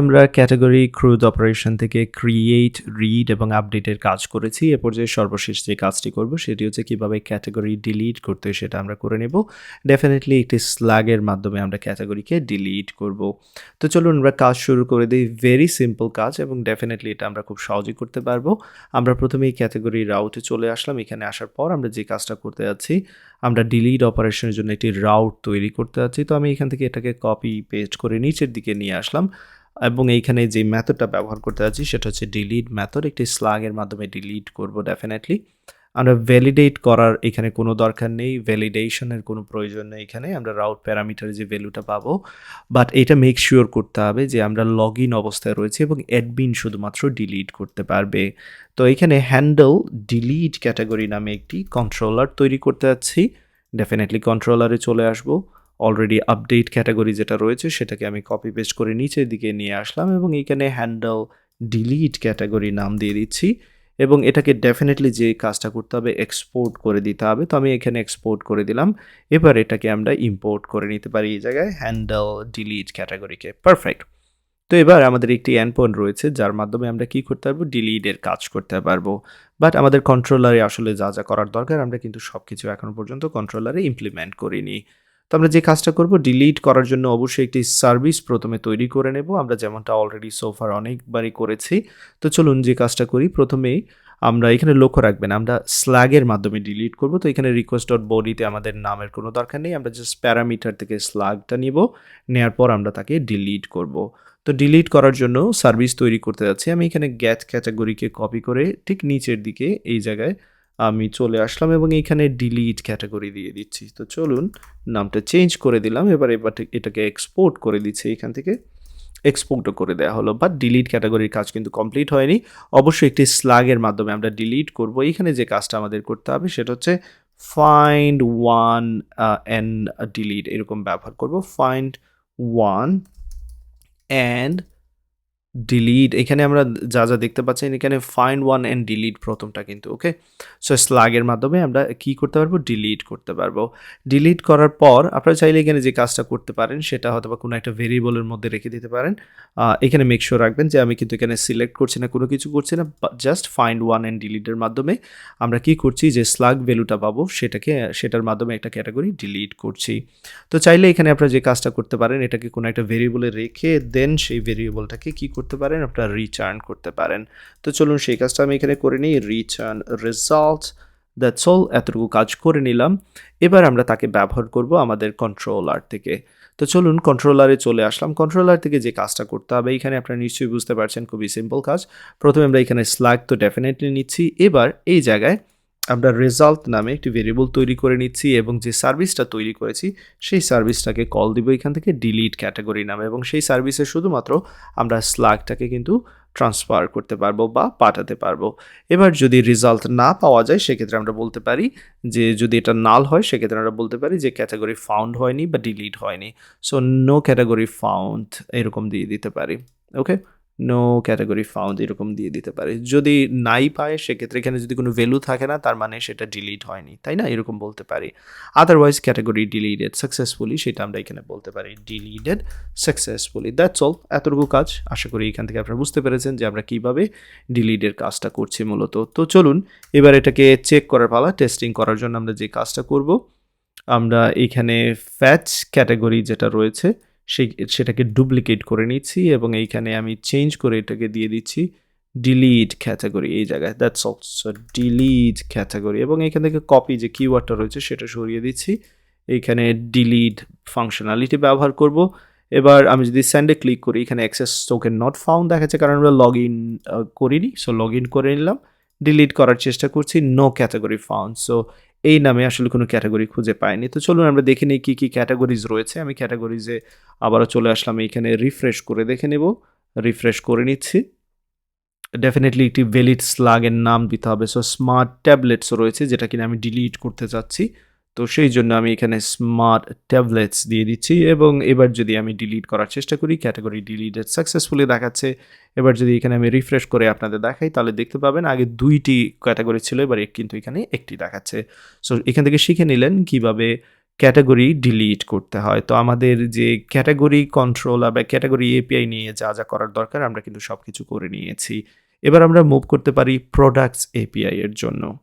আমরা category cruise operation থেকে create, read এবং আপডেটের কাজ করেছি। এ পর্যায়ে সর্বশেষ যে কাজটি করব সেটি হচ্ছে কিভাবে ক্যাটেগরি ডিলিট করতে হয় সেটা আমরা করে নেব। ডেফিনিটলি একটি স্ল্যাগের মাধ্যমে আমরা ক্যাটেগরিকে ডিলিট করব। তো চলুন আমরা কাজ শুরু করে দিই। ভেরি সিম্পল কাজ এবং ডেফিনিটলি এটা আমরা খুব সহজেই করতে পারবো। আমরা প্রথমেই ক্যাটেগরি রাউটে চলে আসলাম। এখানে আসার পর আমরা যে কাজটা করতে যাচ্ছি, আমরা ডিলিট অপারেশনের জন্য একটি রাউট তৈরি করতে যাচ্ছি। তো আমি এখান থেকে এটাকে কপি পেস্ট করে নিচের দিকে নিয়ে আসলাম এবং এইখানে যে মেথডটা ব্যবহার করতে যাচ্ছি সেটা হচ্ছে ডিলিট মেথড। একটি স্ল্যাগের মাধ্যমে ডিলিট করব ডেফিনেটলি। আমরা ভ্যালিডেট করার এখানে কোনো দরকার নেই, ভ্যালিডেশনের কোনো প্রয়োজন নেই। এখানে আমরা রাউট প্যারামিটারে যে ভ্যালুটা পাবো, বাট এটা মেক শিওর করতে হবে যে আমরা লগ ইন অবস্থায় রয়েছে এবং অ্যাডমিন শুধুমাত্র ডিলিট করতে পারবে। তো এখানে হ্যান্ডেল ডিলিট ক্যাটাগরি নামে একটি কন্ট্রোলার তৈরি করতে যাচ্ছি। ডেফিনেটলি কন্ট্রোলারে চলে আসবো। অলরেডি আপডেট ক্যাটাগরি যেটা রয়েছে সেটাকে আমি কপি পেস্ট করে নিচের দিকে নিয়ে আসলাম এবং এইখানে হ্যান্ডেল ডিলিট ক্যাটাগরি নাম দিয়ে দিচ্ছি এবং এটাকে ডেফিনেটলি যে কাজটা করতে হবে এক্সপোর্ট করে দিতে হবে। তো আমি এখানে এক্সপোর্ট করে দিলাম। এবার এটাকে আমরা ইম্পোর্ট করে নিতে পারি এই জায়গায় হ্যান্ডেল ডিলিট ক্যাটাগরিকে। পারফেক্ট। তো এবার আমাদের একটি এন্ড পয়েন্ট রয়েছে যার মাধ্যমে আমরা কি করতে পারবো, ডিলিটের কাজ করতে পারবো। বাট আমাদের কন্ট্রোলারে আসলে যা যা করার দরকার আমরা কিন্তু সব কিছু এখনো পর্যন্ত কন্ট্রোলারে ইমপ্লিমেন্ট করিনি। তো আমরা যে কাজটা করব, ডিলিট করার জন্য অবশ্যই একটি সার্ভিস প্রথমে তৈরি করে নেব, আমরা যেমনটা অলরেডি সোফার অনেকবারই করেছি। তো চলুন যে কাজটা করি, প্রথমেই আমরা এখানে লক্ষ্য রাখবেন আমরা স্ল্যাগের মাধ্যমে ডিলিট করব। তো এখানে রিকোয়েস্ট ডট বডিতে আমাদের নামের কোনো দরকার নেই, আমরা জাস্ট প্যারামিটার থেকে স্ল্যাগটা নিব, নেওয়ার পর আমরা তাকে ডিলিট করব। তো ডিলিট করার জন্য সার্ভিস তৈরি করতে যাচ্ছি। আমি এখানে গেট ক্যাটাগরিকে কপি করে ঠিক নিচের দিকে এই জায়গায় আমি চলে আসলাম এবং এইখানে ডিলিট ক্যাটাগরি দিয়ে দিচ্ছি। তো চলুন নামটা চেঞ্জ করে দিলাম। এবার এটাকে এক্সপোর্ট করে দিচ্ছি, এখান থেকে এক্সপোর্টও করে দেওয়া হলো। বাট ডিলিট ক্যাটাগরির কাজ কিন্তু কমপ্লিট হয়নি। অবশ্যই একটি স্ল্যাগের মাধ্যমে আমরা ডিলিট করব। এইখানে যে কাজটা আমাদের করতে হবে সেটা হচ্ছে ফাইন্ড ওয়ান অ্যান্ড ডিলিট এরকম ব্যবহার করব। ফাইন্ড ওয়ান অ্যান্ড ডিলিট, এখানে আমরা যা যা দেখতে পাচ্ছেন এখানে ফাইন্ড ওয়ান অ্যান্ড ডিলিট প্রথমটা কিন্তু ওকে। সো স্ল্যাগের মাধ্যমে আমরা কি করতে পারবো, ডিলিট করতে পারবো। ডিলিট করার পর আপনারা চাইলে এখানে যে কাজটা করতে পারেন সেটা হয়তো বা কোনো একটা ভেরিয়েবলের মধ্যে রেখে দিতে পারেন। এখানে মেক শিওর রাখবেন যে আমি কিন্তু এখানে সিলেক্ট করছি না, কোনো কিছু করছি না, জাস্ট ফাইন্ড ওয়ান অ্যান্ড ডিলিটের মাধ্যমে আমরা কি করছি, যে স্ল্যাগ ভ্যালুটা পাবো সেটার মাধ্যমে একটা ক্যাটাগরি ডিলিট করছি। তো চাইলে এখানে আপনারা যে কাজটা করতে পারেন, এটাকে কোনো একটা ভেরিয়েবলে রেখে দেন সেই ভেরিয়েবলটাকে কি করতে পারেন, আপনারা রিটার্ন করতে পারেন। তো চলুন সেই কাজটা আমি এখানে করে নিই, রিটার্ন রেজাল্ট। দ্যাটস অল, এতটুকু কাজ করে নিলাম। এবার আমরা তাকে ব্যবহার করব আমাদের কন্ট্রোলার থেকে। তো চলুন কন্ট্রোলারে চলে আসলাম। কন্ট্রোলার থেকে যে কাজটা করতে হবে এখানে আপনারা নিশ্চয়ই বুঝতে পারছেন, খুবই সিম্পল কাজ। প্রথমে আমরা এখানে স্ল্যাগ তো ডেফিনেটলি নিচ্ছি। এবার এই জায়গায় আমরা রেজাল্ট নামে একটি ভেরিয়েবল তৈরি করে নিচ্ছি এবং যে সার্ভিসটা তৈরি করেছি সেই সার্ভিসটাকে কল দিব এখান থেকে ডিলিট ক্যাটাগরি নামে এবং সেই সার্ভিসে শুধুমাত্র আমরা স্ল্যাগটাকে কিন্তু ট্রান্সফার করতে পারবো বা পাঠাতে পারবো। এবার যদি রেজাল্ট না পাওয়া যায় সেক্ষেত্রে আমরা বলতে পারি যে, যদি এটা নাল হয় সেক্ষেত্রে আমরা বলতে পারি যে ক্যাটাগরি ফাউন্ড হয়নি বা ডিলিট হয়নি। সো নো ক্যাটাগরি ফাউন্ড এরকম দিয়ে দিতে পারি। ওকে, নো ক্যাটাগরি ফাউন্ড এরকম দিয়ে দিতে পারি। যদি নাই পায় সেক্ষেত্রে এখানে যদি কোনো ভ্যালু থাকে না তার মানে সেটা ডিলিট হয়নি, তাই না, এরকম বলতে পারি। আদারওয়াইজ ক্যাটাগরি ডিলিটেড সাকসেসফুলি সেটা আমরা এখানে বলতে পারি ডিলিটেড সাকসেসফুলি। দ্যাটস অল, এতটুকু কাজ। আশা করি এখান থেকে আপনারা বুঝতে পেরেছেন যে আমরা কিভাবে ডিলিটের কাজটা করছি মূলত। তো চলুন এবার এটাকে চেক করার পালা। টেস্টিং করার জন্য আমরা যে কাজটা করব, আমরা এখানে ফ্যাচ ক্যাটাগরি যেটা রয়েছে সেটাকে ডুপ্লিকেট করে নিচ্ছি এবং এইখানে আমি চেঞ্জ করে এটাকে দিয়ে দিচ্ছি ডিলিট ক্যাটাগরি এই জায়গায়। দ্যাটস অলসো ডিলিট ক্যাটাগরি এবং এখান থেকে কপি যে কিওয়ার্ডটা রয়েছে সেটা সরিয়ে দিচ্ছি। এইখানে ডিলিট ফাংশনালিটি ব্যবহার করব। এবার আমি যদি স্যান্ডে ক্লিক করি, এখানে অ্যাক্সেস টোকেন নট ফাউন্ড দেখাচ্ছে কারণ আমরা লগ ইন করিনি। সো লগ ইন করে নিলাম, ডিলিট করার চেষ্টা করছি, নো ক্যাটাগরি ফাউন্ড। সো এই নামে আসলে কোনো ক্যাটাগরি খুঁজে পাইনি। তো চলুন আমরা দেখে নিই কী কী ক্যাটাগরিজ রয়েছে। আমি ক্যাটাগরিজে আবারও চলে আসলাম, এইখানে রিফ্রেশ করে দেখে নেব। রিফ্রেশ করে নিচ্ছি। ডেফিনেটলি একটি ভ্যালিড স্ল্যাগের নাম দিতে হবে। সো স্মার্ট ট্যাবলেটস রয়েছে যেটা কিনা আমি ডিলিট করতে চাচ্ছি। তো সেই জন্য আমি এখানে স্মার্ট ট্যাবলেটস দিয়ে দিচ্ছি এবং এবার যদি আমি ডিলিট করার চেষ্টা করি, ক্যাটাগরি ডিলিটেড সাকসেসফুলি দেখাচ্ছে। এবার যদি এখানে আমি রিফ্রেশ করে আপনাদের দেখাই তাহলে দেখতে পাবেন আগে 2টি ক্যাটাগরি ছিল, এবার কিন্তু এখানে একটি দেখাচ্ছে। সো এখান থেকে শিখে নিলেন কিভাবে ক্যাটেগরি ডিলিট করতে হয়। তো আমাদের যে ক্যাটেগরি কন্ট্রোলার বা ক্যাটেগরি এপিআই নিয়ে যা করার দরকার আমরা কিন্তু সবকিছু করে নিয়েছি। এবার আমরা মুভ করতে পারি প্রোডাক্টস এপিআই এর জন্য।